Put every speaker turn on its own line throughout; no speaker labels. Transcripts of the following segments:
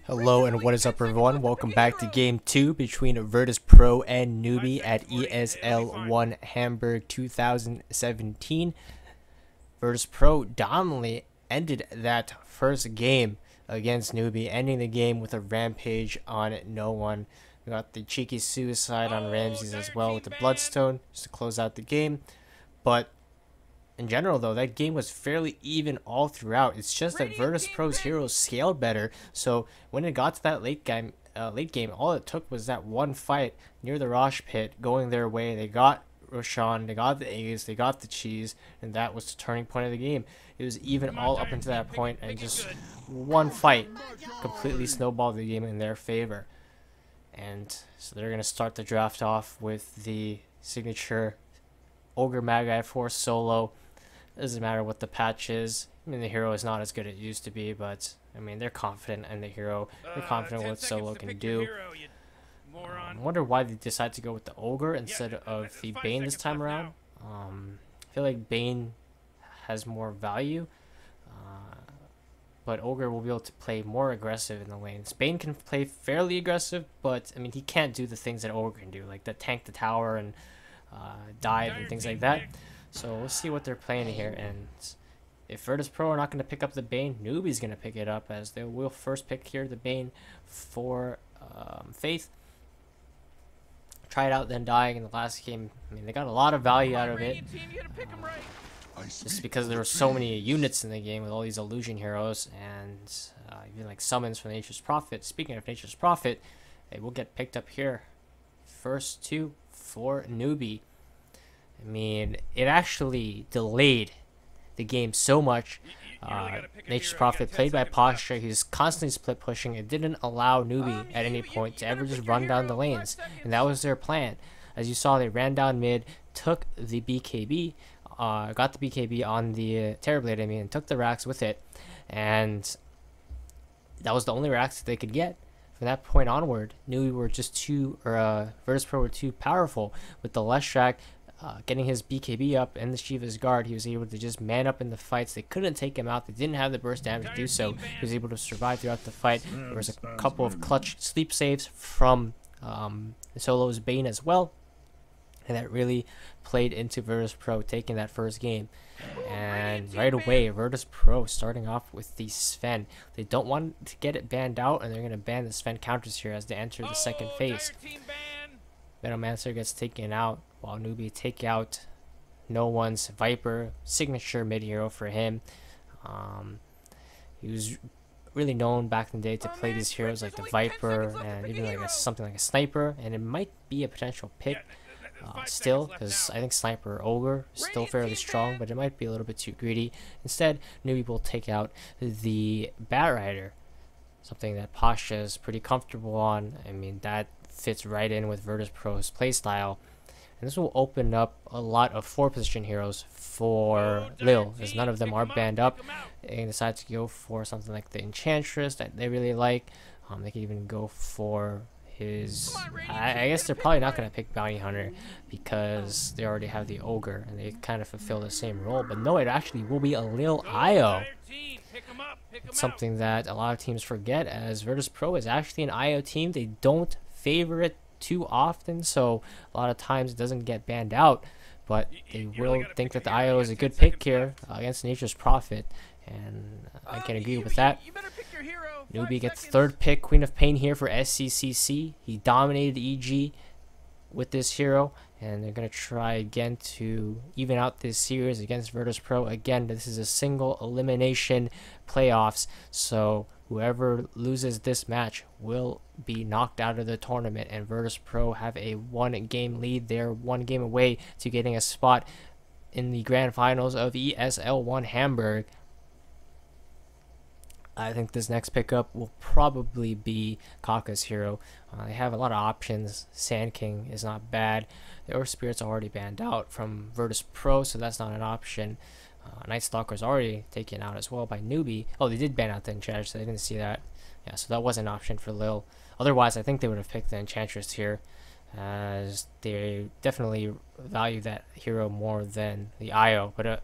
Hello and what is up everyone, welcome back to game 2 between Virtus Pro and Newbee at ESL Hamburg 2017. Virtus Pro dominantly ended that first game against Newbee, ending the game with a rampage on no one. We got the cheeky suicide on Ramses as well with the Bloodstone just to close out the game. But in general, though, that game was fairly even all throughout. It's just that Virtus Pro's heroes scaled better. So when it got to that late game, all it took was that one fight near the Rosh pit going their way. They got Roshan, they got the A's, they got the cheese, and that was the turning point of the game. It was even all up until that point, and just one fight completely snowballed the game in their favor. And so they're going to start the draft off with the signature Ogre Magi Force solo. Doesn't matter what the patch is. I mean, the hero is not as good as it used to be, but I mean, they're confident in the hero. They're confident what solo can do. I wonder why they decided to go with the Ogre instead of the Bane this time around. I feel like Bane has more value, but Ogre will be able to play more aggressive in the lanes. Bane can play fairly aggressive, but I mean, he can't do the things that Ogre can do, like the tank the tower and dive and things like that. So we'll see what they're playing here, and if Virtus Pro are not going to pick up the Bane, Newbee's going to pick it up, as they will first pick here the Bane for Faith. Try it out, then dying in the last game. I mean, they got a lot of value out of it, just because there were so many units in the game with all these illusion heroes, and even like summons from Nature's Prophet. Speaking of Nature's Prophet, they will get picked up here. First two for Newbee. I mean, it actually delayed the game so much. Nature's Prophet played by posture. He was constantly split pushing. It didn't allow Newbee at any point to ever just run down the lanes, and that was their plan. As you saw, they ran down mid, took the BKB, got the BKB on the Terrorblade, and took the racks with it, and that was the only racks that they could get. From that point onward, Newbee were just too, Virtus Pro were too powerful. With the Leshrac getting his BKB up and the Shiva's guard, he was able to just man up in the fights. They couldn't take him out. They didn't have the burst damage to do so. He was able to survive throughout the fight. There was a couple of clutch sleep saves from Solo's Bane as well, and that really played into Virtus Pro taking that first game. And right away, Virtus Pro starting off with the Sven. They don't want to get it banned out, and they're going to ban the Sven counters here as they enter the second phase. Venomancer gets taken out, while Newbee take out no one's Viper, signature mid hero for him. He was really known back in the day to play these heroes like the Viper and even like something like a Sniper, and it might be a potential pick still, because I think Sniper or Ogre is still fairly strong, but it might be a little bit too greedy. Instead, Newbee will take out the Batrider, something that Pasha is pretty comfortable on. I mean, that fits right in with Virtus Pro's playstyle. And this will open up a lot of 4-position heroes for Lil, as none of them are banned up. They decide to go for something like the Enchantress that they really like. They can even go for his... I guess they're probably not going to pick Bounty Hunter, because they already have the Ogre, and they kind of fulfill the same role. But no, it actually will be a Lil IO. It's something that a lot of teams forget, as Virtus Pro is actually an IO team. They don't favor it too often, so a lot of times it doesn't get banned out, but they will think that the IO is a good pick here against Nature's Prophet, and I can agree with that. Newbee gets third pick, Queen of Pain here for SCCC. He dominated EG with this hero, and they're going to try again to even out this series against Virtus Pro. Again, this is a single elimination playoffs, so whoever loses this match will be knocked out of the tournament, and Virtus Pro have a 1-game lead. They're 1 game away to getting a spot in the grand finals of ESL Hamburg. I think this next pickup will probably be Kaka's hero. They have a lot of options. Sand King is not bad. The Earth Spirit's already banned out from Virtus Pro, so that's not an option. Night Stalker's already taken out as well by Newbee. Oh, they did ban out the Enchantress, so I didn't see that. Yeah, so that was an option for Lil. Otherwise, I think they would have picked the Enchantress here, as they definitely value that hero more than the IO. But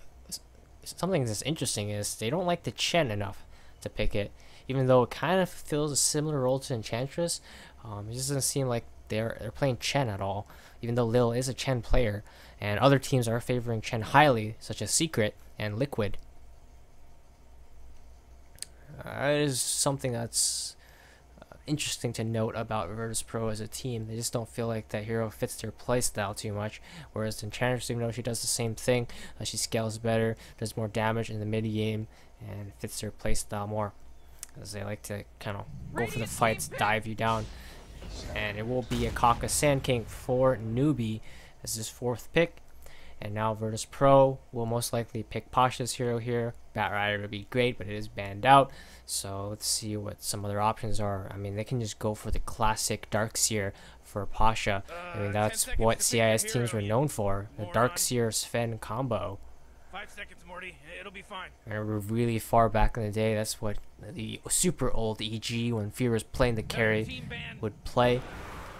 something that's interesting is they don't like the Chen enough to pick it. even though it kind of fills a similar role to Enchantress. It just doesn't seem like they're playing Chen at all, even though Lil is a Chen player, and other teams are favoring Chen highly, such as Secret and Liquid. It is something that's interesting to note about Virtus.pro as a team. They just don't feel like that hero fits their playstyle too much, whereas Enchantress, even though she does the same thing, she scales better, does more damage in the mid game, and fits their playstyle more, as they like to kind of go for the fights, dive you down. And it will be a Kaka Sand King for Newbee as his 4th pick. And now Virtus.pro will most likely pick Pasha's hero here. Batrider would be great, but it is banned out. So let's see what some other options are. I mean, they can just go for the classic Darkseer for Pasha. I mean, that's what CIS teams were known for, the Darkseer Sven combo.
5 seconds, Morty. It'll be fine.
I remember really far back in the day, that's what the super old EG, when Fear was playing the carry, would play.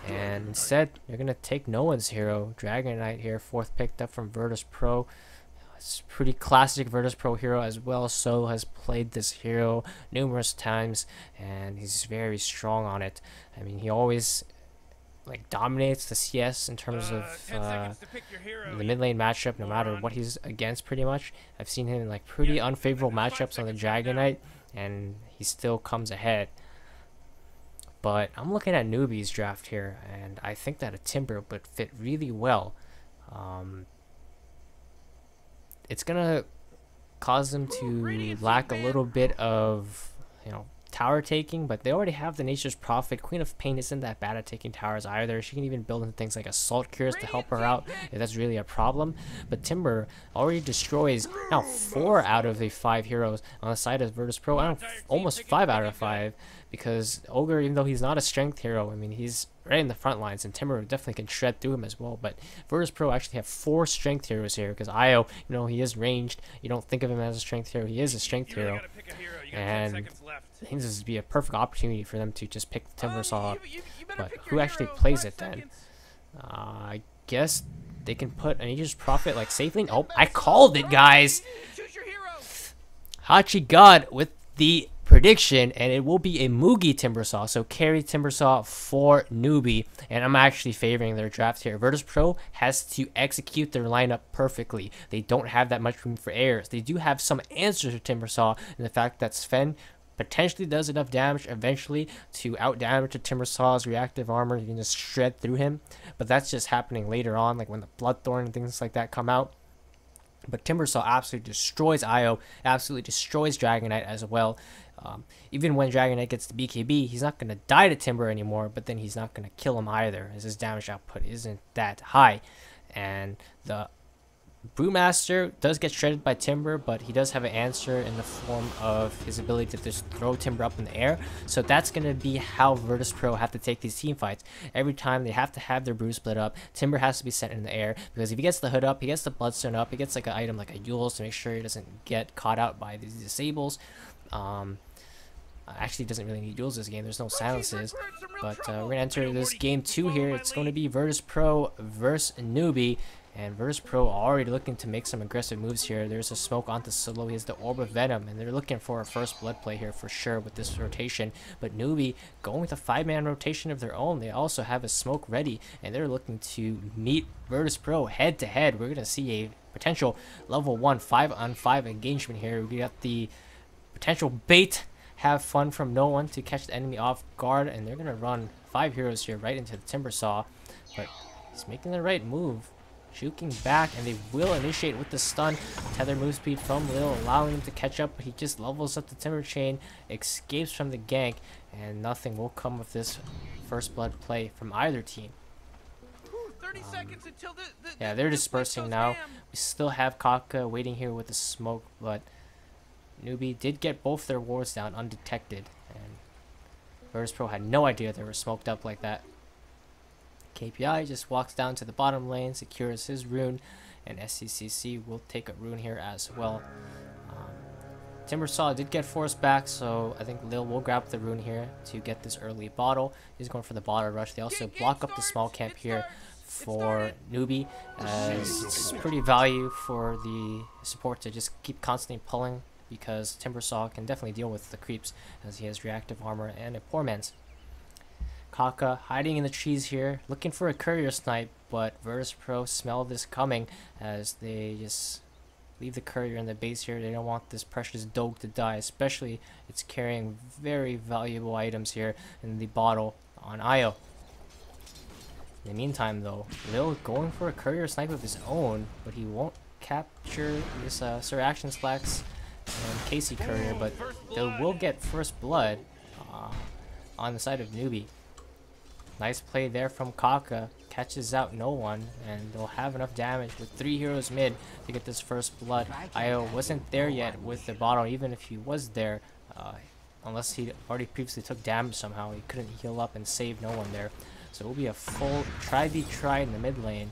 And instead, they're going to take no one's hero. Dragon Knight here, 4th picked up from Virtus.pro. It's a pretty classic Virtus.pro hero as well. So has played this hero numerous times, and he's very strong on it. I mean, he always like dominates the CS in terms of the mid lane matchup, no matter what he's against. Pretty much, I've seen him in like pretty unfavorable matchups on the Dragon Knight, and he still comes ahead. But I'm looking at Newbee's draft here, and I think that a Timber would fit really well. It's gonna cause them to lack a little bit of, tower taking, but they already have the Nature's Prophet. Queen of Pain isn't that bad at taking towers either. She can even build into things like Assault Cures to help her out if that's really a problem. But Timber already destroys now 4 out of the 5 heroes on the side of Virtus.pro. Almost 5 out of 5, because Ogre, even though he's not a strength hero, I mean, he's right in the front lines, and Timber definitely can shred through him as well. But Virtus.pro actually have 4 strength heroes here, because Io, he is ranged. You don't think of him as a strength hero. He is a strength hero. And I think this would be a perfect opportunity for them to just pick the Timber Saw up. But who actually plays it then? I guess they can put an Nature's Prophet like safely. Oh, I called it, guys! Hachi God with the prediction, and it will be a Mugi Timbersaw, so carry Timbersaw for Newbee, and I'm actually favoring their draft here. Virtus.pro has to execute their lineup perfectly. They don't have that much room for errors. They do have some answers to Timbersaw, and the fact that Sven potentially does enough damage eventually to out damage to Timbersaw's reactive armor. You can just shred through him, but that's just happening later on, like when the Bloodthorn and things like that come out. But Timbersaw absolutely destroys Io, absolutely destroys Dragon Knight as well. Even when Dragon Knight gets to BKB, he's not going to die to Timber anymore, but then he's not going to kill him either, as his damage output isn't that high. And the Brewmaster does get shredded by Timber, but he does have an answer in the form of his ability to just throw Timber up in the air. So that's going to be how Virtus.pro have to take these team fights. Every time they have to have their Brew split up, Timber has to be set in the air, because if he gets the hood up, he gets the Bloodstone up, he gets like an item like a Yules to make sure he doesn't get caught out by these disables. Actually doesn't really need Yules this game, there's no silences. But we're going to enter this game 2 here. It's going to be Virtus.pro versus Newbee. And Virtus.pro already looking to make some aggressive moves here. There's a smoke onto Solo. He has the Orb of Venom, and they're looking for a first blood play here for sure with this rotation. But Newbee going with a 5-man rotation of their own. They also have a smoke ready, and they're looking to meet Virtus.pro head to head. We're going to see a potential level 1 5-on-5 engagement here. We got the potential bait, have fun from no one to catch the enemy off guard, and they're going to run 5 heroes here right into the Timbersaw. But he's making the right move. Juking back, and they will initiate with the stun. Tether move speed from Lil, allowing him to catch up, but he just levels up the Timber Chain, escapes from the gank, and nothing will come of this first blood play from either team.
30 seconds until
yeah, they're dispersing now. We still have Kaka waiting here with the smoke, but Newbee did get both their wards down undetected, and Virtus.pro had no idea they were smoked up like that. KPI just walks down to the bottom lane, secures his rune, and SCCC will take a rune here as well. Timbersaw did get forced back, so I think Lil will grab the rune here to get this early bottle. He's going for the bottle rush. They also block up the small camp here for Newbee, as it's pretty value for the support to just keep constantly pulling because Timbersaw can definitely deal with the creeps as he has reactive armor and a poor man's. Kaka hiding in the trees here, looking for a courier snipe, but Virtus Pro smell this coming as they just leave the courier in the base here. They don't want this precious dog to die, especially it's carrying very valuable items here in the bottle on Io. In the meantime though, Lil going for a courier snipe of his own, but he won't capture this Sir Action Slacks and Casey courier, but they will get first blood on the side of Newbee. Nice play there from Kaka, catches out no one, and they'll have enough damage with 3 heroes mid to get this first blood. Io wasn't there yet with the bottle, even if he was there, unless he already previously took damage somehow. He couldn't heal up and save no one there. So it will be a full try in the mid lane.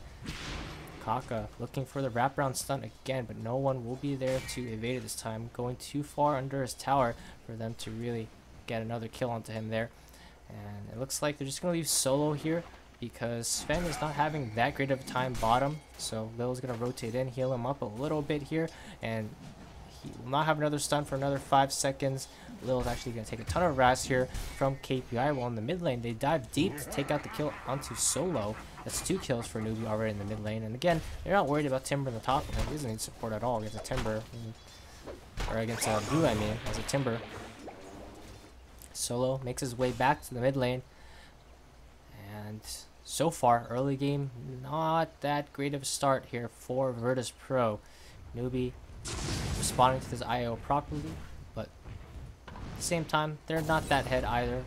Kaka looking for the wraparound stun again, but no one will be there to evade it this time. Going too far under his tower for them to really get another kill onto him there. And it looks like they're just going to leave solo here because Sven is not having that great of a time bottom. So Lil's going to rotate in, heal him up a little bit here, and he will not have another stun for another 5 seconds. Lil is actually going to take a ton of RAS here from KPI, while in the mid lane they dive deep to take out the kill onto solo. That's 2 kills for Newbee already in the mid lane. And again, they're not worried about Timber in the top lane. He doesn't need support at all against a Timber, or against a Blue, I mean, as a Timber. Solo makes his way back to the mid lane, and so far early game not that great of a start here for Virtus Pro. Newbee responding to this IO properly, but at the same time they're not that head either.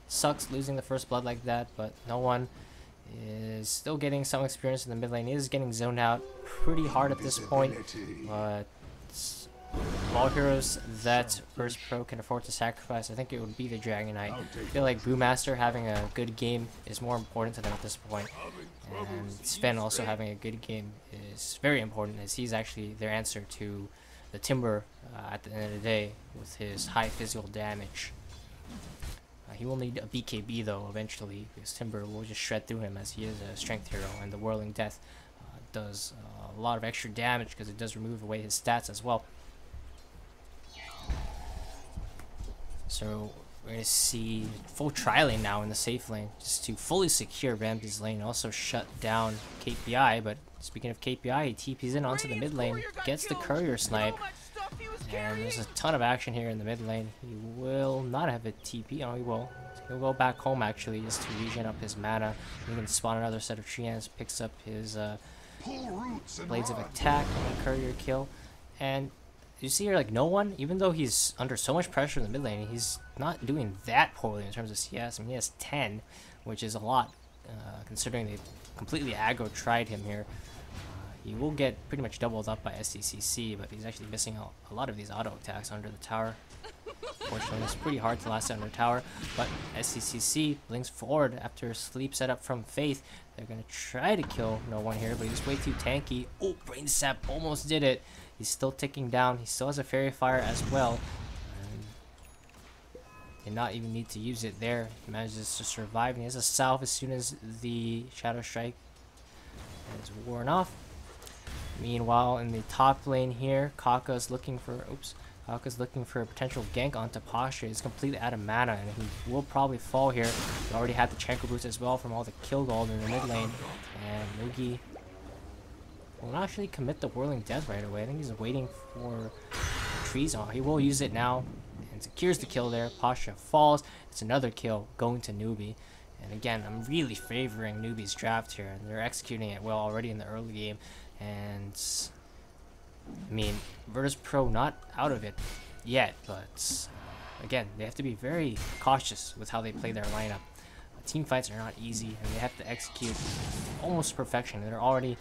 Sucks losing the first blood like that, but no one is still getting some experience in the mid lane. He is getting zoned out pretty hard at this point, but of all heroes that Virtus Pro can afford to sacrifice, I think it would be the Dragon Knight. I feel like Brewmaster having a good game is more important to them at this point. And Sven also having a good game is very important, as he's actually their answer to the Timber at the end of the day with his high physical damage. He will need a BKB though eventually, because Timber will just shred through him as he is a strength hero, and the Whirling Death does a lot of extra damage because it does remove away his stats as well. So we're going to see full tri-lane now in the safe lane, just to fully secure Ramsey's lane, also shut down KPI. But speaking of KPI, he TPs in onto the mid lane, gets the courier snipe, and there's a ton of action here in the mid lane. He will not have a TP, oh he will. He'll go back home actually, just to regen up his mana. He can spawn another set of treants, picks up his Blades of Attack on a courier kill, and you see here, like, no one, even though he's under so much pressure in the mid lane, he's not doing that poorly in terms of CS. I mean, he has 10, which is a lot, considering they completely aggro tried him here. He will get pretty much doubled up by SCCC, but he's actually missing out a lot of these auto attacks under the tower. Fortunately, it's pretty hard to last under tower, but SCCC blinks forward after a sleep setup from Faith. They're going to try to kill no one here, but he's way too tanky. Oh, Brain Sap almost did it. He's still ticking down. He still has a Fairy Fire as well. Did not even need to use it there. He manages to survive, and he has a salve as soon as the Shadow Strike is worn off. Meanwhile, in the top lane here, Kaka's looking for a potential gank onto Pasha. He's completely out of mana, and he will probably fall here. He already had the Chanko boots as well from all the kill gold in the mid lane, and Mugi will not actually commit the Whirling Death right away. I think he's waiting for trees on. He will use it now and secures the kill there. Pasha falls. It's another kill going to Newbee. And again, I'm really favoring Newbee's draft here, and they're executing it well already in the early game. And I mean, Virtus Pro not out of it yet, but again, they have to be very cautious with how they play their lineup. Team fights are not easy, and they have to execute almost perfection. They're already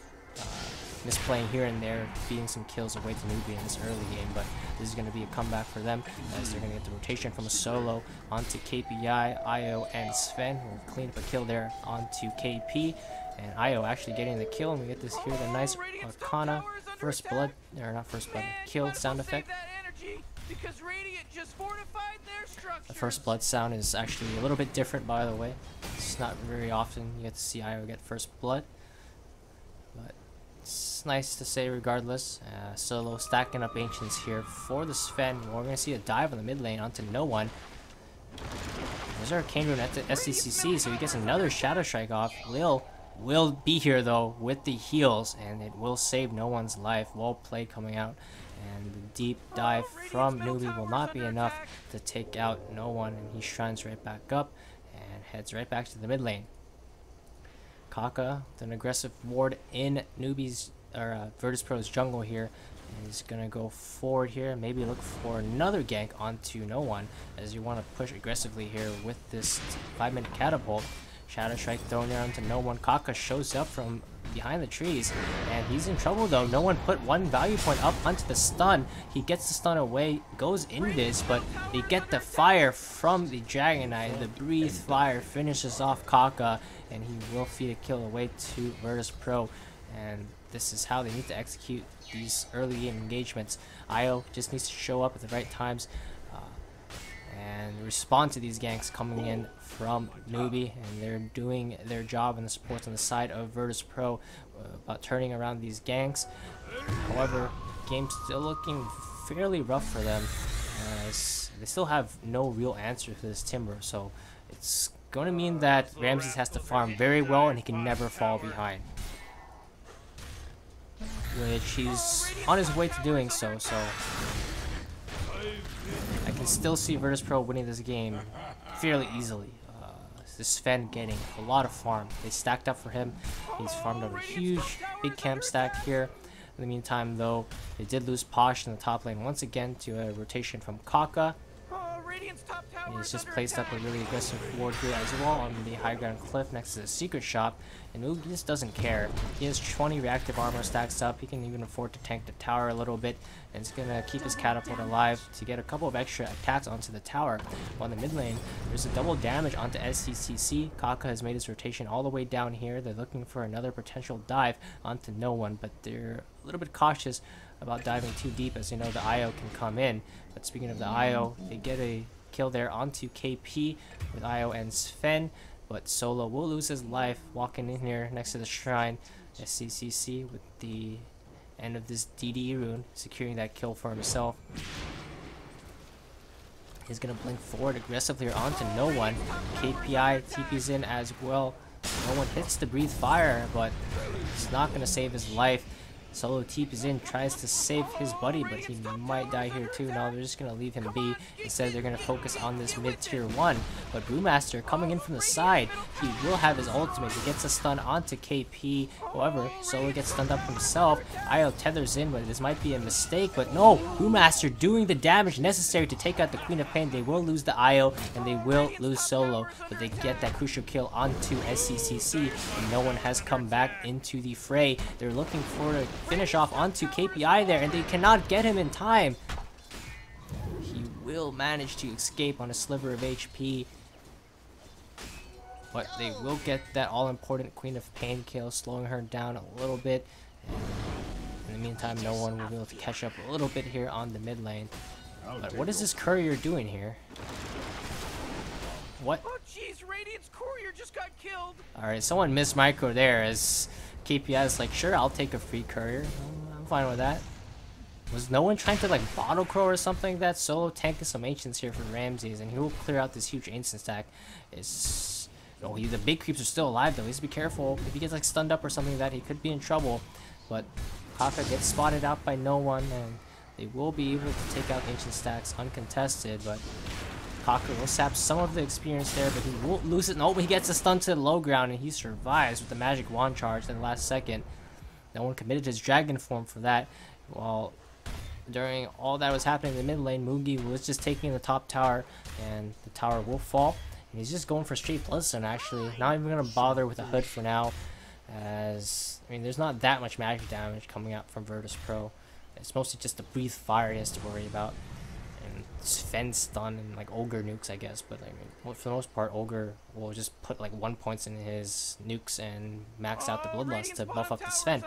misplaying here and there, feeding some kills away to Newbee in this early game, but this is going to be a comeback for them, as they're going to get the rotation from a solo onto KPI, Io, and Sven. Will clean up a kill there onto KP, and Io actually getting the kill, and we get this here, the nice Arcana first blood, or not first blood, kill sound effect. The first blood sound is actually a little bit different, by the way. It's not very often you get to see Io get first blood, but it's nice to say regardless. Solo stacking up Ancients here for the Sven. We're going to see a dive on the mid lane onto no one. There's our Arcane Rune at the SCCC, so he gets another Shadow Strike off. Lil will be here though with the heals, and it will save no one's life. Well played coming out. And the deep dive from Newbee will not be enough to take out no one, and he shrines right back up and heads right back to the mid lane. Kaka, an aggressive ward in Newbee's or Virtus Pro's jungle here, and he's gonna go forward here. Maybe look for another gank onto no one, as you want to push aggressively here with this 5-minute catapult. Shadow Strike thrown there onto no one. Kaka shows up from behind the trees, and he's in trouble though. No one put one value point up onto the stun. He gets the stun away, goes invis, but they get the fire from the Dragon Knight. The breathe fire finishes off Kaka, and he will feed a kill away to Virtus Pro. And this is how they need to execute these early game engagements. IO just needs to show up at the right times and respond to these ganks coming in from Newbee, and they're doing their job in the supports on the side of Virtus Pro about turning around these ganks. However, game's still looking fairly rough for them, as they still have no real answer for this Timber, so it's going to mean that Ramses has to farm very well and he can never fall behind, which he's on his way to doing so. I can still see Virtus Pro winning this game fairly easily. This Sven getting a lot of farm. They stacked up for him. He's farmed up a huge big camp stack here. In the meantime though, they did lose Posh in the top lane once again to a rotation from Kaka. And he's just placed up a really aggressive ward here as well on the high ground cliff next to the secret shop, and Newbee just doesn't care. He has 20 reactive armor stacks up. He can even afford to tank the tower a little bit, and it's gonna keep his catapult alive to get a couple of extra attacks onto the tower. While in the mid lane, there's a double damage onto SCCC. Kaka has made his rotation all the way down here. They're looking for another potential dive onto no one, but they're a little bit cautious about diving too deep, as you know the IO can come in. But speaking of the IO, they get a kill there onto KP with IO and Sven, but Solo will lose his life walking in here next to the shrine. SCCC with the end of this DD rune securing that kill for himself. He's gonna blink forward aggressively onto no one. KPI TP's in as well. No one hits the breathe fire, but it's not gonna save his life. Solo TP's in, tries to save his buddy, but he might die here too. No, they're just going to leave him be. Instead, they're going to focus on this mid-tier 1. But Brewmaster coming in from the side, he will have his ultimate. He gets a stun onto KP. However, Solo gets stunned up himself. IO tethers in, but this might be a mistake. But no, Brewmaster doing the damage necessary to take out the Queen of Pain. They will lose the IO, and they will lose Solo. But they get that crucial kill onto SCCC, and no one has come back into the fray. They're looking for a finish off onto KPI there, and they cannot get him in time. He will manage to escape on a sliver of HP, but they will get that all-important Queen of Pain kill, slowing her down a little bit. And in the meantime, no one will be able to catch up a little bit here on the mid lane. But what is this courier doing here? What?
Oh jeez, Radiant's courier just got killed.
Alright, someone missed micro there, as KPI is like, sure, I'll take a free courier. I'm fine with that. Was no one trying to like bottle crow or something like that? Solo tanking some ancients here for Ramses, and he will clear out this huge ancient stack. It's the big creeps are still alive though. He has to be careful. If he gets like stunned up or something like that, he could be in trouble. But Kaka gets spotted out by no one, and they will be able to take out ancient stacks uncontested. But Kaka will sap some of the experience there, but he won't lose it. No, he gets a stun to the low ground, and he survives with the magic wand charge in the last second. No one committed his dragon form for that. While during all that was happening in the mid lane, Mugi was just taking the top tower, and the tower will fall. And he's just going for straight bloodstone actually. Not even going to bother with a hood for now, as I mean there's not that much magic damage coming out from Virtus Pro. It's mostly just the breathe fire he has to worry about. And Sven stun and like Ogre nukes, I guess, but I mean, for the most part, Ogre will just put like 1 point in his nukes and max out the Bloodlust to buff up the Sven.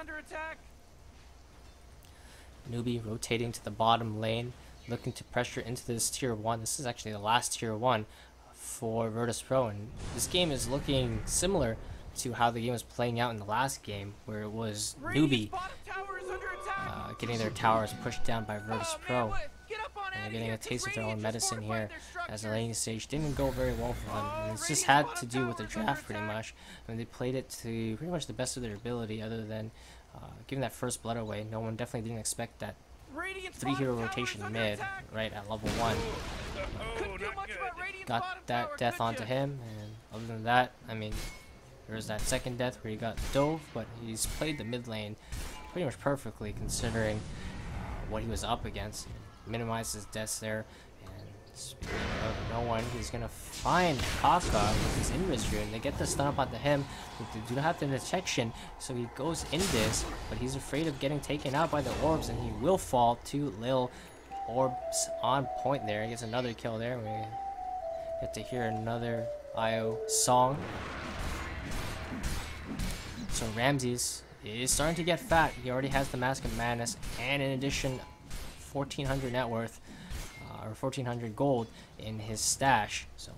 Newbee rotating to the bottom lane, looking to pressure into this tier 1. This is actually the last tier 1 for Virtus Pro, and this game is looking similar to how the game was playing out in the last game, where it was Newbee getting their towers pushed down by Virtus Pro. And they're getting a taste of their own medicine here, as the laning stage didn't go very well for them. And it's just had to do with the draft pretty much. I mean, they played it to pretty much the best of their ability, other than giving that first blood away. No one definitely didn't expect that 3-hero rotation mid, right at level 1. Got that death onto him, and other than that, I mean, there was that second death where he got dove, but he's played the mid lane pretty much perfectly considering what he was up against. Minimized his deaths there, and speaking of no one, he's gonna find Kaka with his invis rune. They get the stun up onto him, but they do not have the detection, so he goes in this, but he's afraid of getting taken out by the orbs, and he will fall to Lil. Orbs on point there. He gets another kill there. We get to hear another IO song. So Ramses is starting to get fat. He already has the Mask of Madness, and in addition, 1,400 net worth, or 1,400 gold in his stash. So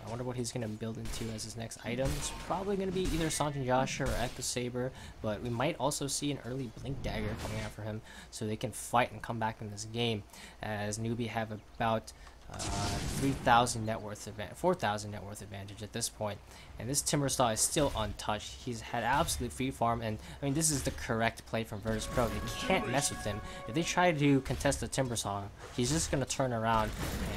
I wonder what he's going to build into as his next item. It's probably going to be either Santin Joshua or Echo Saber, but we might also see an early Blink Dagger coming out for him, so they can fight and come back in this game, as Newbee have about 3,000 net worth, 4,000 net worth advantage at this point, and this Timbersaw is still untouched. He's had absolute free farm, and I mean, this is the correct play from Virtus Pro. They can't mess with him. If they try to contest the Timbersaw, he's just gonna turn around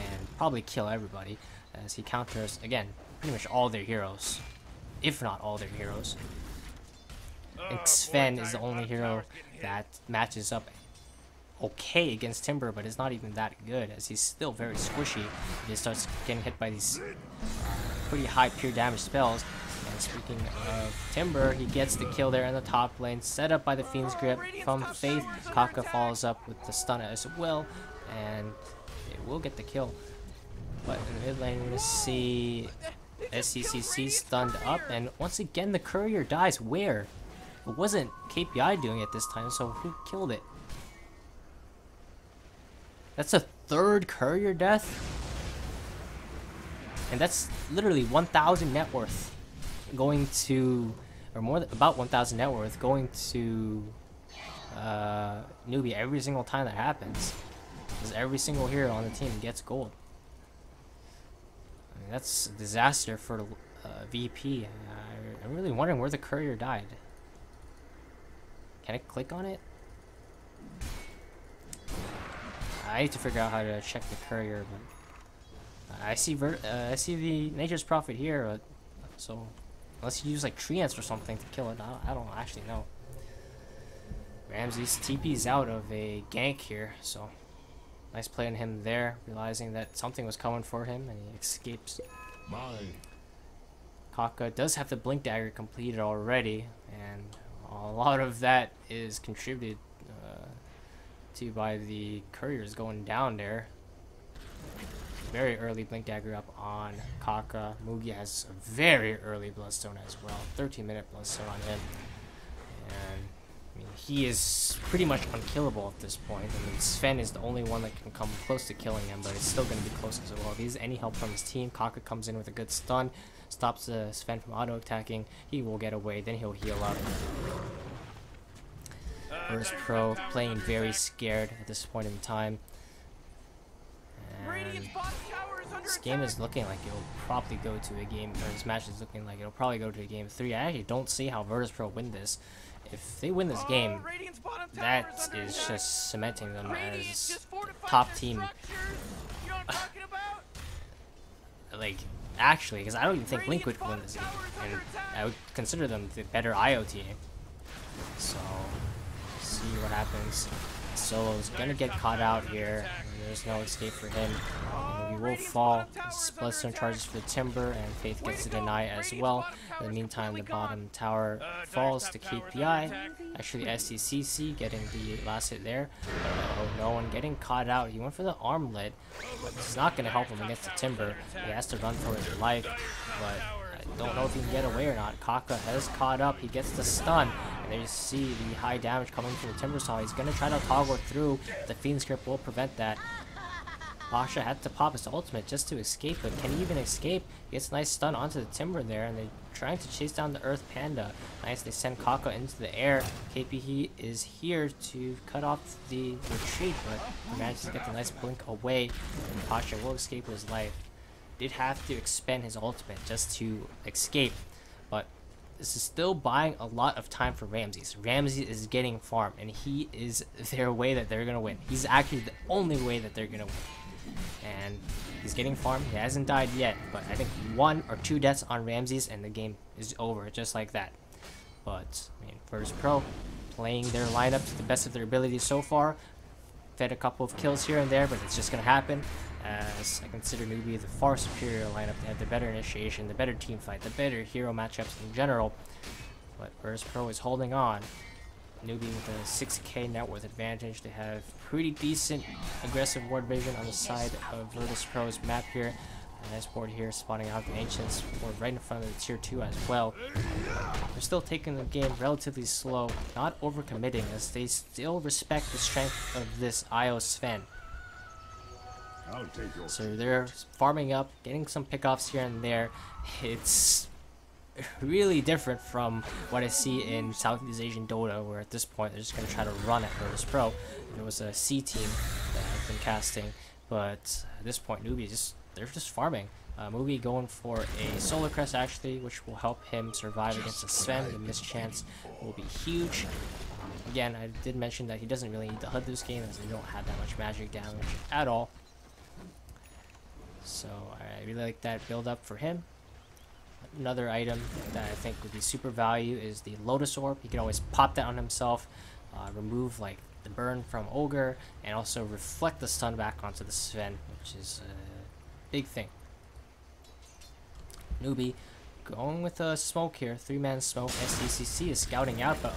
and probably kill everybody, as he counters again pretty much all their heroes, if not all their heroes. And Sven is the only hero that matches up okay against Timber, but it's not even that good, as he's still very squishy if he starts getting hit by these pretty high pure damage spells. And speaking of Timber, he gets the kill there in the top lane, set up by the Fiend's Grip from Faith. Kaka follows up with the stun as well, and it will get the kill. But in the mid lane, we see SCCC stunned up, and once again the courier dies. Where? It wasn't KPI doing it this time, so who killed it? That's a third courier death, and that's literally 1,000 net worth going to, or more than about 1,000 net worth going to Newbee every single time that happens, because every single hero on the team gets gold. I mean, that's a disaster for VP. I'm really wondering where the courier died. Can I click on it? I need to figure out how to check the courier, but I see the Nature's Prophet here, so unless you use like Treants or something to kill it, I don't actually know. Ramses TP's out of a gank here, so nice play on him there, realizing that something was coming for him, and he escapes. Kaka does have the Blink Dagger completed already, and a lot of that is contributed to by the couriers going down there. Very early Blink Dagger up on Kaka. Mugi has a very early Bloodstone as well, 13-minute Bloodstone on him, and I mean, he is pretty much unkillable at this point. I mean, Sven is the only one that can come close to killing him, but it's still going to be close as well. If he has any help from his team, Kaka comes in with a good stun, stops Sven from auto-attacking. He will get away, then he'll heal up. Virtus Pro playing very scared at this point in time. And this game is looking like it'll probably go to a game, or this match is looking like it'll probably go to a game 3. I actually don't see how Virtus Pro win this. If they win this game, that is just cementing them as the top team. Like, actually, because I don't even think Liquid could win this game, and I would consider them the better IO team. So, see what happens. Solo's gonna get caught out here. There's no escape for him. He will fall. Bloodstone charges for Timber, and Faith gets to deny as well. In the meantime, the bottom tower falls to KPI. Actually, SCCC getting the last hit there. No one getting caught out. He went for the armlet, but it's not gonna help him against the Timber. He has to run for his life, but I don't know if he can get away or not. Kaka has caught up. He gets the stun. And there you see the high damage coming from the Timbersaw. He's going to try to toggle through. The Fiend's Grip will prevent that. Pasha had to pop his ultimate just to escape, but can he even escape? He gets a nice stun onto the timber there, and they're trying to chase down the Earth Panda. Nice, they send Kaka into the air. KP is here to cut off the retreat, but he manages to get the nice blink away, and Pasha will escape with his life. Did have to expend his ultimate just to escape, but this is still buying a lot of time for Ramses. Ramses is getting farm, and he is their way that they're gonna win. He's actually the only way that they're gonna win. And he's getting farm. He hasn't died yet, but I think 1 or 2 deaths on Ramses and the game is over, just like that. But I mean, Virtus Pro playing their lineup to the best of their ability so far. Fed a couple of kills here and there, but it's just gonna happen. As I consider Newbee the far superior lineup. They have the better initiation, the better team fight, the better hero matchups in general. But Virtus Pro is holding on. Newbee with a 6k net worth advantage. They have pretty decent aggressive ward vision on the side of Virtus Pro's map here. A nice board here, spawning out the Ancients board right in front of the tier 2 as well. They're still taking the game relatively slow, not overcommitting, as they still respect the strength of this IO Sven. So they're farming up, getting some pickoffs here and there. It's really different from what I see in Southeast Asian Dota, where at this point they're just going to try to run at Virtus Pro. If it was a C team that I've been casting, but at this point Newbee they're just farming. Newbee going for a Solar Crest actually, which will help him survive against a Sven. The mischance will be huge. Again, I did mention that he doesn't really need to HUD this game, as they don't have that much magic damage at all. So I really like that build up for him. Another item that I think would be super value is the Lotus Orb. He can always pop that on himself, remove like the burn from Ogre, and also reflect the stun back onto the Sven, which is a big thing. Newbee going with a smoke here, 3-man smoke. SDCC is scouting out, but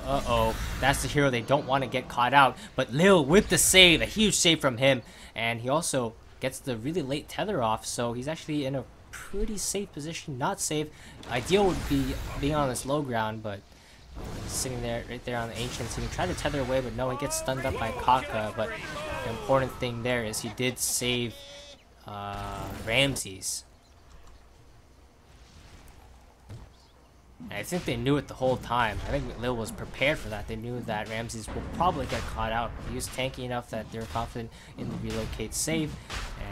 that's the hero they don't want to get caught out. But Lil with the save, a huge save from him, and he also gets the really late tether off, so he's actually in a pretty safe position. Not safe. Ideal would be being on this low ground, but he's sitting there, right there on the Ancients. He can try to tether away, but no, he gets stunned up by Kaka. But the important thing there is he did save Ramses. And I think they knew it the whole time. I think Lil was prepared for that. They knew that Ramses will probably get caught out. He was tanky enough that they were confident in the relocate save.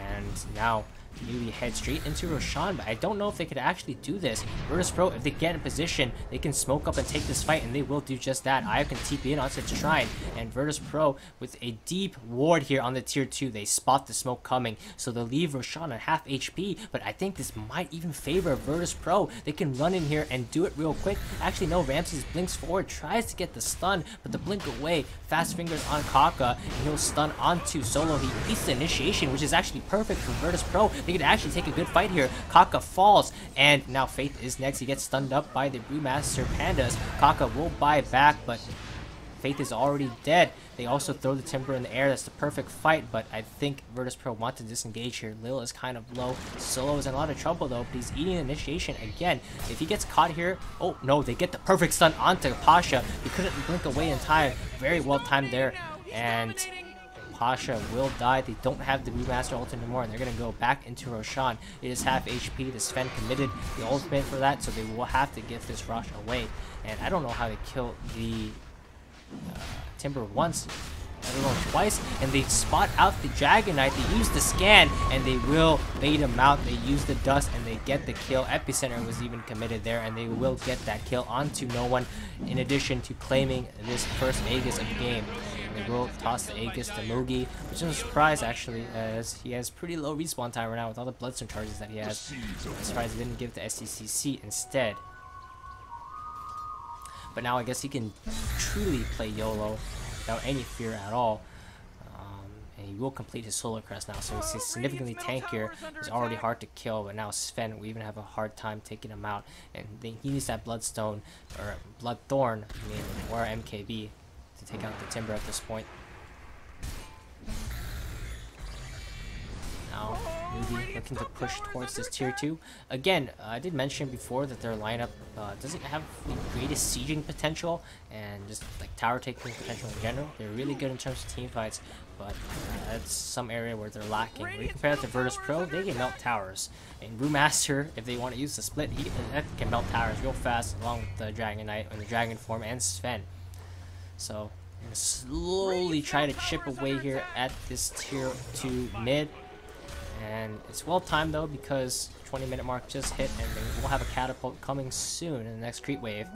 And now Newbee head straight into Roshan, but I don't know if they could actually do this. Virtus Pro, if they get in position, they can smoke up and take this fight, and they will do just that. Io can TP in onto the Shrine, and Virtus Pro with a deep ward here on the tier 2. They spot the smoke coming, so they'll leave Roshan at half HP, but I think this might even favor Virtus Pro. They can run in here and do it real quick. Actually, no, Ramses blinks forward, tries to get the stun, but the blink away. Fast fingers on Kaka, and he'll stun onto Solo. He beats the initiation, which is actually perfect for Virtus Pro. They could actually take a good fight here. Kaka falls, and now Faith is next. He gets stunned up by the Brewmaster Pandas. Kaka will buy back, but Faith is already dead. They also throw the Timber in the air. That's the perfect fight, but I think Virtus Pro want to disengage here. Lil is kind of low. Solo is in a lot of trouble though, but he's eating initiation again. If he gets caught here, oh no, they get the perfect stun onto Pasha. He couldn't blink away in time. Very well timed there, and Pasha will die. They don't have the Brewmaster ult anymore, and they're going to go back into Roshan. It is half HP. The Sven committed the ultimate for that, so they will have to give this rush away. And I don't know how they kill the Timber once, let alone twice, and they spot out the Dragon Knight. They use the scan, and they will bait him out. They use the dust, and they get the kill. Epicenter was even committed there, and they will get that kill onto no one, in addition to claiming this first Aegis of the game. They will toss the Aegis to Mugi, which is a surprise actually, as he has pretty low respawn time right now with all the Bloodstone charges that he has. I'm surprised he didn't give the SCCC instead. But now I guess he can truly play YOLO without any fear at all. And he will complete his Solar Crest now, so he's significantly tankier. He's already hard to kill, but now Sven will even have a hard time taking him out. And he needs that Bloodstone, or Bloodthorn, I mean, or MKB to take out the Timber at this point. Now Newbee looking to push towards this tier 2. Again, I did mention before that their lineup doesn't have the greatest sieging potential and just like tower taking potential in general. They're really good in terms of team fights, but that's some area where they're lacking. When you compare it to Virtus Pro, they can melt towers. And Brewmaster, if they want to use the split, he can melt towers real fast along with the Dragon Knight and the Dragon form and Sven. So I'm gonna slowly try to chip away here at this tier 2 mid. And it's well timed though, because 20-minute mark just hit, and we'll have a catapult coming soon in the next creep wave.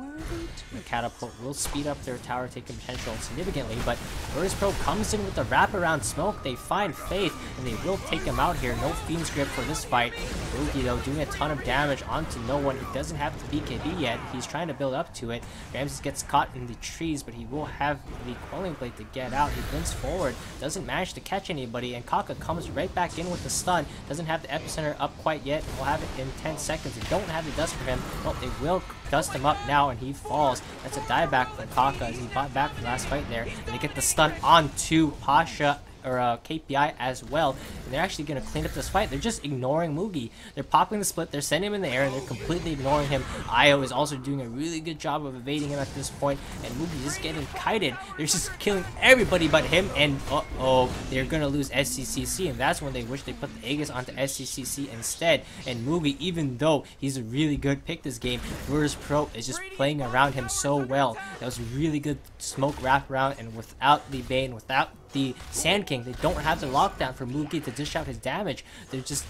The catapult will speed up their tower taking potential significantly, but Virtus Pro comes in with the wraparound smoke. They find Faith, and they will take him out here. No Fiend's Grip for this fight. Boogie though doing a ton of damage onto no one. He doesn't have the BKB yet. He's trying to build up to it. Ramses gets caught in the trees, but he will have the Quelling Blade to get out. He blinks forward, doesn't manage to catch anybody, and Kaka comes right back in with the stun. Doesn't have the epicenter up quite yet. We'll have it in 10 seconds. They don't have the dust for him. Well, they will dust him up now, and he falls. That's a dieback from Kaka as he bought back the last fight there. And they get the stun onto Pasha, or KPI as well, and they're actually going to clean up this fight. They're just ignoring Mugi. They're popping the split, they're sending him in the air, and they're completely ignoring him. Io is also doing a really good job of evading him at this point, and Mugi is getting kited. They're just killing everybody but him, and uh-oh, they're going to lose SCCC, and that's when they wish they put the Aegis onto SCCC instead. And Mugi, even though he's a really good pick this game, Virtus Pro is just playing around him so well. That was a really good smoke wraparound, and without the Bane, without the Sand King, they don't have the lockdown for Mugi to dish out his damage. They're just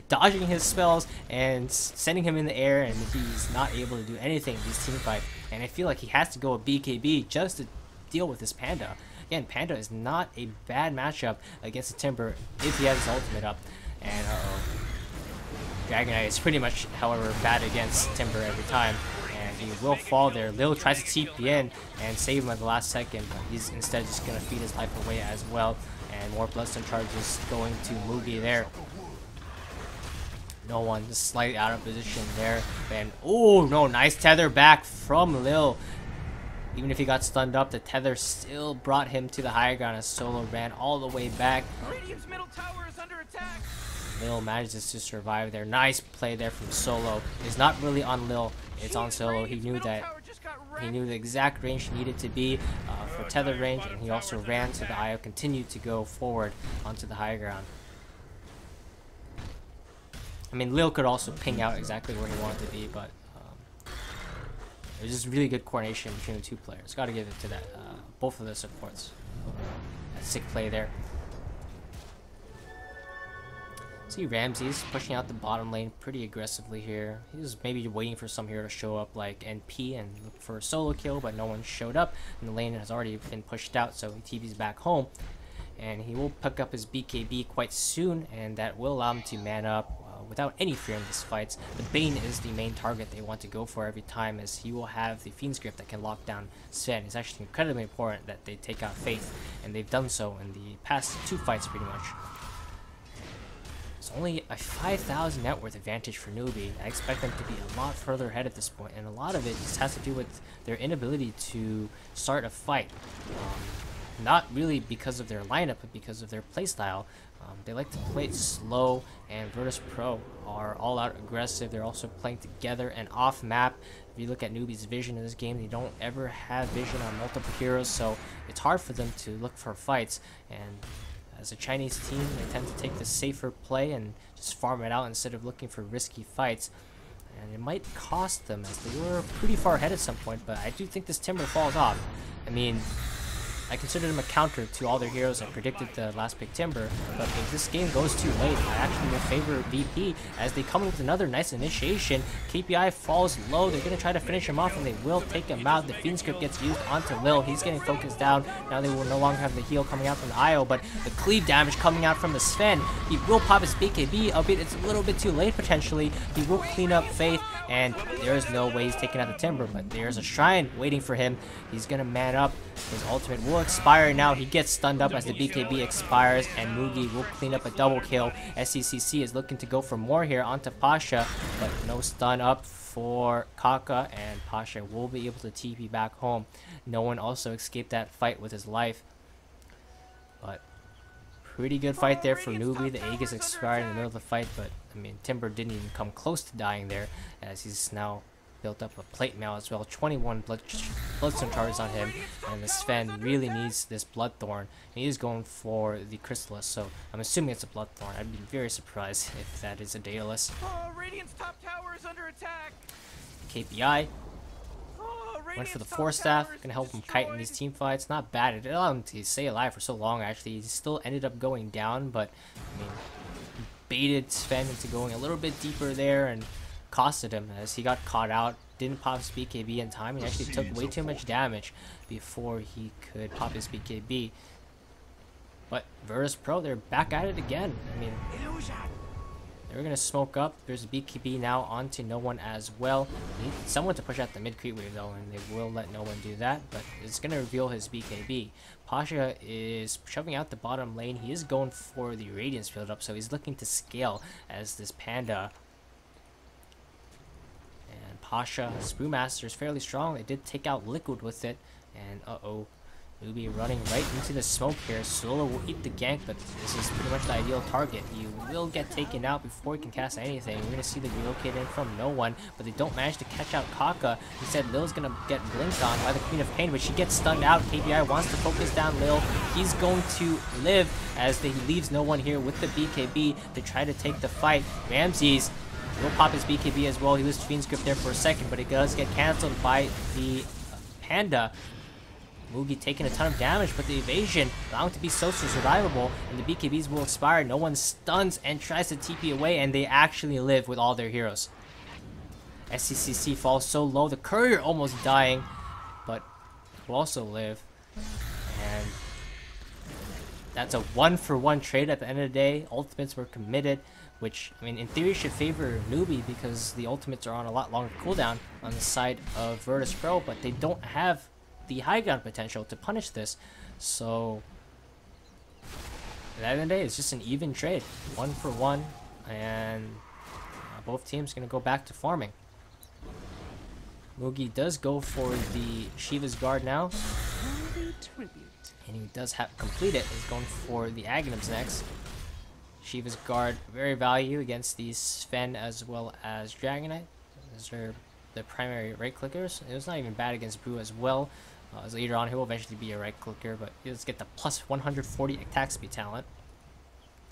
dodging his spells and sending him in the air, and he's not able to do anything in this team fight. And I feel like he has to go with BKB just to deal with this Panda. Again, Panda is not a bad matchup against the Timber if he has his ultimate up. And Dragon Knight is pretty much, however, bad against Timber every time. He will fall there. Lil tries to TP in and save him at the last second, but he's instead just going to feed his life away as well. And more Bloodstone charges going to Mugi there. No one, just slightly out of position there. And oh no, nice tether back from Lil. Even if he got stunned up, the tether still brought him to the higher ground as Solo ran all the way back.
Radiant's middle tower is under attack.
Lil manages to survive there. Nice play there from Solo. It's not really on Lil, it's on Solo. He knew that. He knew the exact range he needed to be for tether range, and he also ran to the IO, continued to go forward onto the high ground. I mean, Lil could also ping out exactly where he wanted to be, but it was just really good coordination between the two players. Got to give it to that. Both of the supports. That sick play there. See Ramses pushing out the bottom lane pretty aggressively here. He was maybe waiting for some hero to show up like NP and look for a solo kill, but no one showed up, and the lane has already been pushed out, so he TP's back home. And he will pick up his BKB quite soon, and that will allow him to man up without any fear in these fights. The Bane is the main target they want to go for every time, as he will have the Fiend's Grip that can lock down Sven. It's actually incredibly important that they take out Faith, and they've done so in the past 2 fights pretty much. It's only a 5,000 net worth advantage for Newbee. I expect them to be a lot further ahead at this point, and a lot of it just has to do with their inability to start a fight. Not really because of their lineup, but because of their playstyle. They like to play it slow, and Virtus Pro are all out aggressive. They're also playing together and off map. If you look at Newbee's vision in this game, they don't ever have vision on multiple heroes, so it's hard for them to look for fights. And as a Chinese team, they tend to take the safer play and just farm it out instead of looking for risky fights. And it might cost them, as they were pretty far ahead at some point, but I do think this Timber falls off. I mean, I considered him a counter to all their heroes. I predicted the last pick Timber, but if this game goes too late, I actually will favor VP as they come in with another nice initiation. KPI falls low. They're going to try to finish him off, and they will take him out. The Fiend's Grip gets used onto Lil. He's getting focused down. Now they will no longer have the heal coming out from the IO, but the cleave damage coming out from the Sven. He will pop his BKB, albeit it's a little bit too late potentially. He will clean up Faith, and there is no way he's taking out the Timber, but there's a Shrine waiting for him. He's going to man up. His ultimate will expire now. He gets stunned up as the BKB expires, and Mugi will clean up a double kill. SCCC is looking to go for more here onto Pasha, but no stun up for Kaka, and Pasha will be able to TP back home. No one also escaped that fight with his life, but Pretty good fight there for Newbee. The Aegis expired in the middle of the fight, but I mean, Timber didn't even come close to dying there, as he's now built up a plate mail as well. 21 bloodstone charges on him, and the Sven really needs this Bloodthorn. He is going for the Chrysalis, so I'm assuming it's a Bloodthorn. I'd be very surprised if that is a Daedalus.
Radiant's top tower is under attack.
KPI went for the Force Staff, gonna help him kite in these team fights. Not bad. It allowed him to stay alive for so long. Actually, he still ended up going down, but I mean, he baited Sven into going a little bit deeper there and costed him as he got caught out. Didn't pop his BKB in time. He actually took way too much damage before he could pop his BKB. But Virtus Pro, they're back at it again. I mean, they're gonna smoke up. There's a BKB now onto no one as well. They need someone to push out the mid creep wave though, and they will let no one do that. But it's gonna reveal his BKB. Pasha is shoving out the bottom lane. He is going for the Radiance build up, so he's looking to scale as this Panda. And Pasha, Brewmaster is fairly strong. They did take out Liquid with it, and Newbee running right into the smoke here. Solo will eat the gank, but this is pretty much the ideal target. He will get taken out before he can cast anything. We're going to see the relocate in from no one, but they don't manage to catch out Kaka. Instead, Lil's going to get blinked on by the Queen of Pain, but she gets stunned out. KPI wants to focus down Lil. He's going to live as he leaves no one here with the BKB to try to take the fight. Ramses will pop his BKB as well. He was Fiend's Grip there for a second, but it does get cancelled by the Panda. Mugi taking a ton of damage, but the evasion allowing to be so survivable, and the BKBs will expire. No one stuns and tries to TP away, and they actually live with all their heroes. SCCC falls so low, the courier almost dying, but will also live. And that's a 1-for-1 trade at the end of the day. Ultimates were committed, which, I mean, in theory should favor Newbee because the ultimates are on a lot longer cooldown on the side of Virtus Pro, but they don't have the high ground potential to punish this. So at the end of the day, it's just an even trade, 1-for-1, and both teams gonna go back to farming. Mugi does go for the Shiva's Guard now, and he does have complete it. He's going for the Aghanims next. Shiva's Guard, very value against the Sven as well as Dragonite. Those are the primary right clickers. It was not even bad against Brew as well. As later on, he will eventually be a right clicker, but he does get the plus 140 attack speed talent.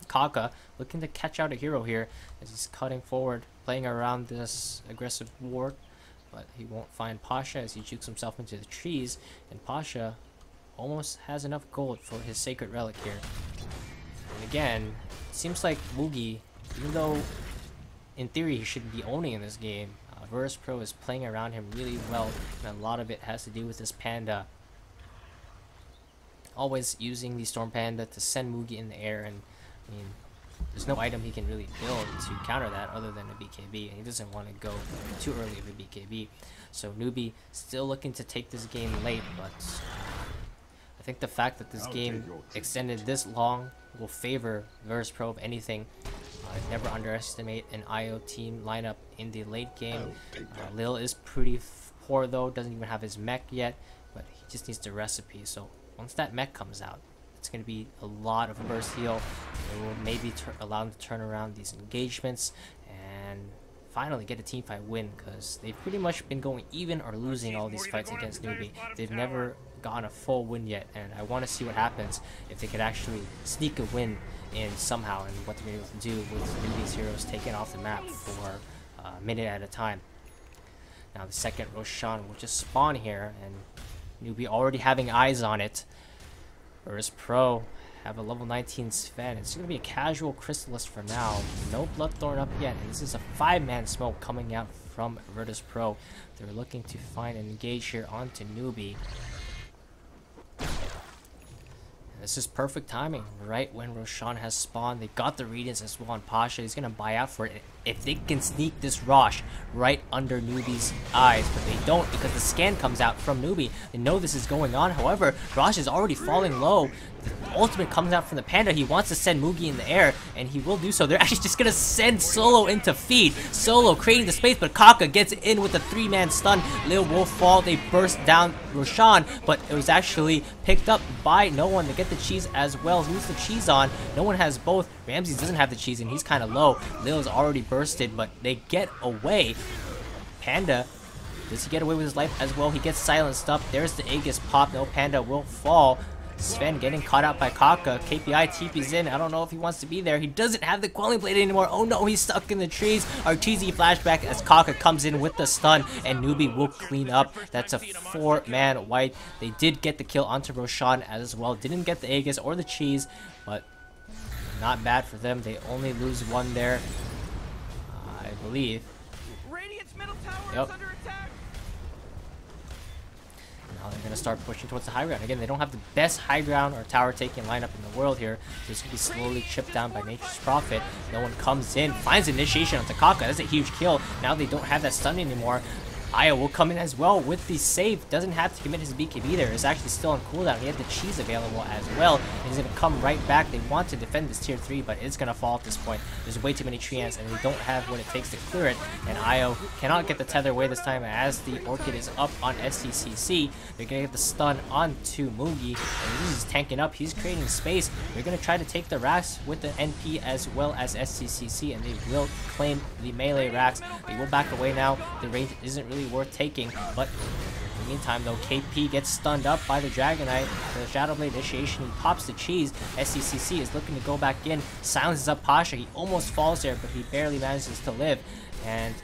Kaka looking to catch out a hero here as he's cutting forward, playing around this aggressive ward, but he won't find Pasha as he jukes himself into the trees, and Pasha almost has enough gold for his Sacred Relic here. And again, it seems like Mugi, even though in theory he should be owning in this game, Virtus Pro is playing around him really well, and a lot of it has to do with this Panda. Always using the Storm Panda to send Mugi in the air, and I mean, there's no item he can really build to counter that other than a BKB, and he doesn't want to go too early of a BKB. So Newbee still looking to take this game late, but I think the fact that this game extended this long will favor Virtus Pro if anything. Never underestimate an IO team lineup in the late game. Lil is pretty poor though, doesn't even have his mech yet, but he just needs the recipe. So once that mech comes out, it's going to be a lot of burst heal. It will maybe allow him to turn around these engagements and finally get a team fight win, because they've pretty much been going even or losing all these fights against Newbee. They've never gotten a full win yet, and I want to see what happens if they could actually sneak a win in somehow, and what they're able to do with Newbee's heroes taken off the map for a minute at a time. Now the second Roshan will just spawn here, and Newbee already having eyes on it. Virtus Pro have a level 19 Sven. It's going to be a casual Chrysalis for now. No Bloodthorn up yet, and this is a 5-man smoke coming out from Virtus Pro. They're looking to find an engage here onto Newbee. This is perfect timing, right when Roshan has spawned. They got the Radiance as well on Pasha. He's going to buy out for it. if they can sneak this Rosh right under Newbee's eyes, but they don't because the scan comes out from Newbee. They know this is going on. However, Rosh is already falling low. The ultimate comes out from the Panda. He wants to send Mugi in the air, and he will do so. They're actually just going to send Solo into feed. Solo creating the space, but Kaka gets in with a 3-man stun. Lil will fall. They burst down Roshan, but it was actually picked up by no one to get the cheese as well. Who's the cheese on? No one has both. Ramses doesn't have the cheese, and he's kind of low. Lil is already bursted, but they get away. Panda, does he get away with his life as well? He gets silenced up. There's the Aegis pop. No, Panda will fall. Sven getting caught out by Kaka. KPI TP's in. I don't know if he wants to be there. He doesn't have the Quelling Blade anymore. Oh no, he's stuck in the trees. Arteezy flashback as Kaka comes in with the stun, and Newbee will clean up. That's a 4-man wipe. They did get the kill onto Roshan as well. Didn't get the Aegis or the cheese, but not bad for them. They only lose one there, I believe.
Radiant's middle tower is under attack.
Now they're going to start pushing towards the high ground. Again, they don't have the best high ground or tower taking lineup in the world here. So it's going to be slowly chipped down by Nature's Prophet. No one comes in, finds initiation onto Kaka. That's a huge kill. Now they don't have that stun anymore. Aya will come in as well with the save. Doesn't have to commit his BKB there. It's actually still on cooldown. He had the cheese available as well. And he's going to come right back. They want to defend this tier 3, but it's going to fall at this point. There's way too many tree ants, and they don't have what it takes to clear it. And Io cannot get the tether away this time as the Orchid is up on SCCC. They're going to get the stun onto Mugi. And he's tanking up. He's creating space. They're going to try to take the racks with the NP as well as SCCC, and they will claim the melee racks. They will back away now. The range isn't really worth taking, but in the meantime though, KP gets stunned up by the Dragonite. The Shadow Blade initiation, he pops the cheese. SCCC is looking to go back in, silences up Pasha. He almost falls there, but he barely manages to live, and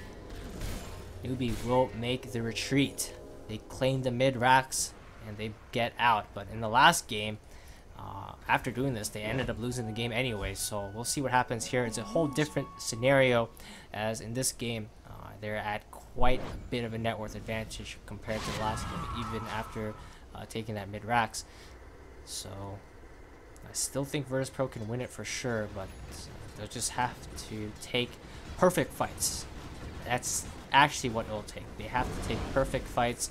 Newbee will make the retreat. They claim the mid racks and they get out, but in the last game, after doing this, they ended up losing the game anyway, so we'll see what happens here. It's a whole different scenario, as in this game they're at quite a bit of a net worth advantage compared to the last game, even after taking that mid racks. So I still think Virtus Pro can win it for sure, but they'll just have to take perfect fights. That's actually what it'll take. They have to take perfect fights,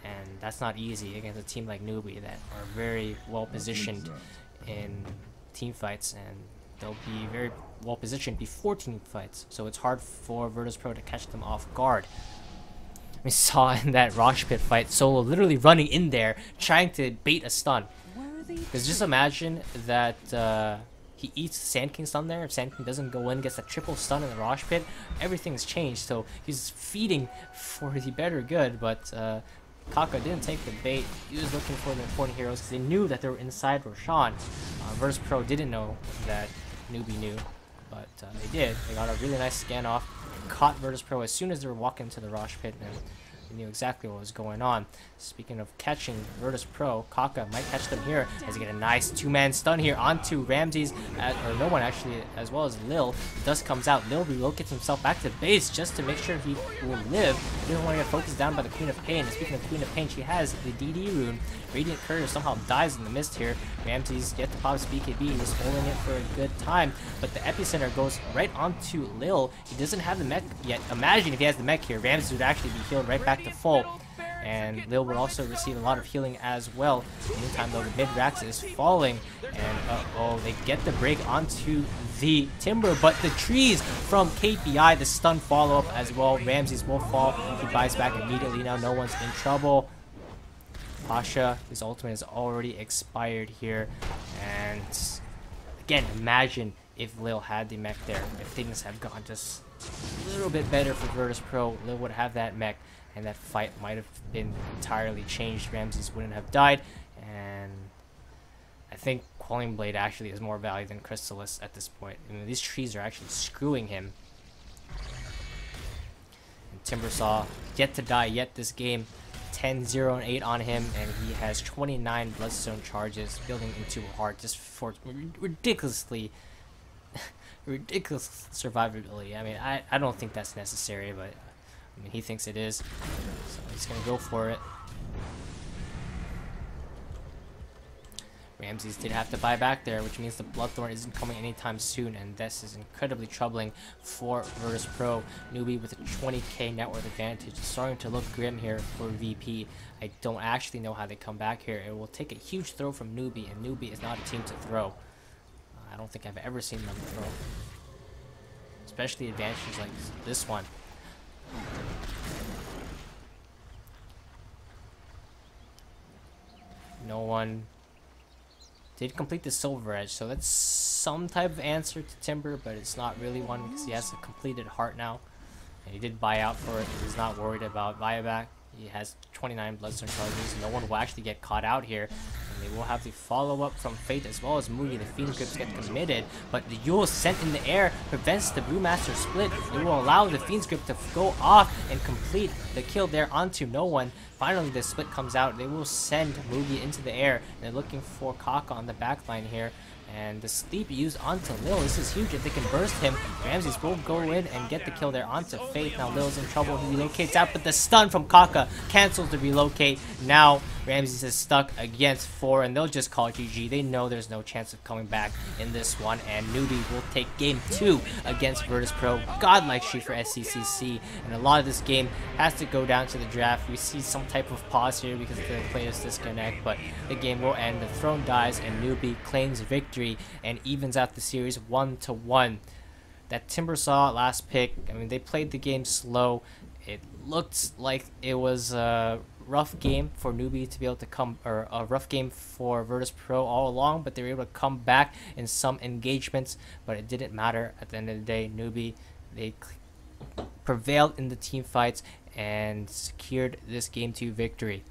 and that's not easy against a team like Newbee that are very well positioned in team fights, and they'll be very well positioned before team fights, so it's hard for Virtus Pro to catch them off guard. We saw in that Rosh Pit fight, Solo literally running in there trying to bait a stun. Because just imagine that he eats Sand King stun there. If Sand King doesn't go in, gets a triple stun in the Rosh Pit, everything's changed. So he's feeding for the better good, but Kaka didn't take the bait. He was looking for the important heroes because they knew that they were inside Roshan. Virtus Pro didn't know that Newbee knew, but they did. They got a really nice scan off, caught Virtus Pro as soon as they were walking to the Rosh Pit, and they knew exactly what was going on. Speaking of catching Virtus Pro, Kaka might catch them here as he get a nice 2-man stun here onto Ramses, or no one actually, as well as Lil. Dust comes out. Lil relocates himself back to base just to make sure he will live. He doesn't want to get focused down by the Queen of Pain. And speaking of Queen of Pain, she has the DD rune. Radiant Courier somehow dies in the mist here. Ramses gets to pop his BKB. He's holding it for a good time, but the epicenter goes right onto Lil. He doesn't have the mech yet. Imagine if he has the mech here, Ramses would actually be healed right back to full, and Lil would also receive a lot of healing as well. In the meantime though, the mid-rax is falling, and oh, they get the break onto the Timber, but the trees from KPI, the stun follow-up as well. Ramses will fall. He buys back immediately. Now no one's in trouble. Pasha, his ultimate is already expired here, and again, imagine if Lil had the mech there. If things have gone just a little bit better for Virtus Pro, Lil would have that mech, and that fight might have been entirely changed. Ramses wouldn't have died, and I think Quelling Blade actually is more value than Crystallis at this point. I mean, these trees are actually screwing him. And Timbersaw yet to die yet this game. 10, 0, and 8 on him, and he has 29 Bloodstone charges building into a heart just for ridiculous survivability. I mean, I don't think that's necessary, but I mean, he thinks it is, so he's gonna go for it. Ramses did have to buy back there, which means the Bloodthorn isn't coming anytime soon, and this is incredibly troubling for Virtus Pro. Newbee with a 20k net worth advantage. It's starting to look grim here for VP. I don't actually know how they come back here. It will take a huge throw from Newbee, and Newbee is not a team to throw. I don't think I've ever seen them throw. Especially advantages like this one. No one did complete the Silver Edge, so that's some type of answer to Timber, but it's not really one because he has a completed heart now. And he did buy out for it. He's not worried about buyback. He has 29 Bloodstone charges. No one will actually get caught out here. And they will have the follow-up from Fate as well as Moody. The Fiend Grips get committed, but the Yule sent in the air prevents the Brewmaster split. It will allow the Fiend's Grip to go off and complete the kill there onto no one. Finally, the split comes out. They will send Moody into the air. And they're looking for Kaka on the backline here. And the sleep used onto Lil. This is huge. If they can burst him, Ramses will go in and get the kill there onto Faith. Now Lil's in trouble. He relocates out, but the stun from Kaka cancels the relocate. Now Ramses is stuck against 4, and they'll just call GG. They know there's no chance of coming back in this one, and Newbee will take game 2 against Virtus Pro. Godlike streak for SCCC, and a lot of this game has to go down to the draft. We see some type of pause here because of the players disconnect, but the game will end. The throne dies, and Newbee claims victory and evens out the series 1-1. That Timber saw last pick, I mean, they played the game slow. It looked like it was a rough game for Newbee to be able to come, or a rough game for Virtus Pro all along, but they were able to come back in some engagements, but it didn't matter at the end of the day. Newbee, they prevailed in the team fights and secured this game 2 victory.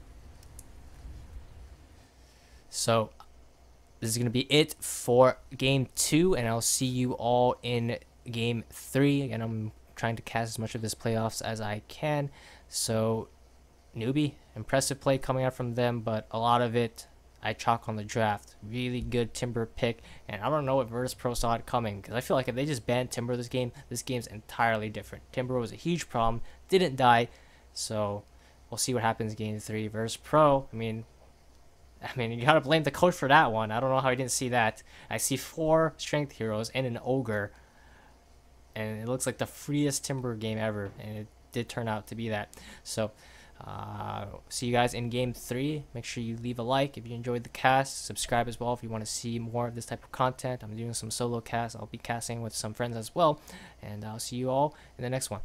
So this is going to be it for game 2, and I'll see you all in game 3. Again, I'm trying to cast as much of this playoffs as I can. So Newbee, impressive play coming out from them, but a lot of it I chalk on the draft. Really good Timber pick, and I don't know if Virtus Pro saw it coming, because I feel like if they just banned Timber this game's entirely different. Timber was a huge problem, didn't die, so we'll see what happens in game 3. Virtus Pro, I mean, you gotta blame the coach for that one. I don't know how he didn't see that. I see 4 strength heroes and an ogre, and it looks like the freest Timber game ever, and it did turn out to be that. So see you guys in game 3. Make sure you leave a like if you enjoyed the cast. Subscribe as well if you want to see more of this type of content. I'm doing some solo casts. I'll be casting with some friends as well, and I'll see you all in the next one.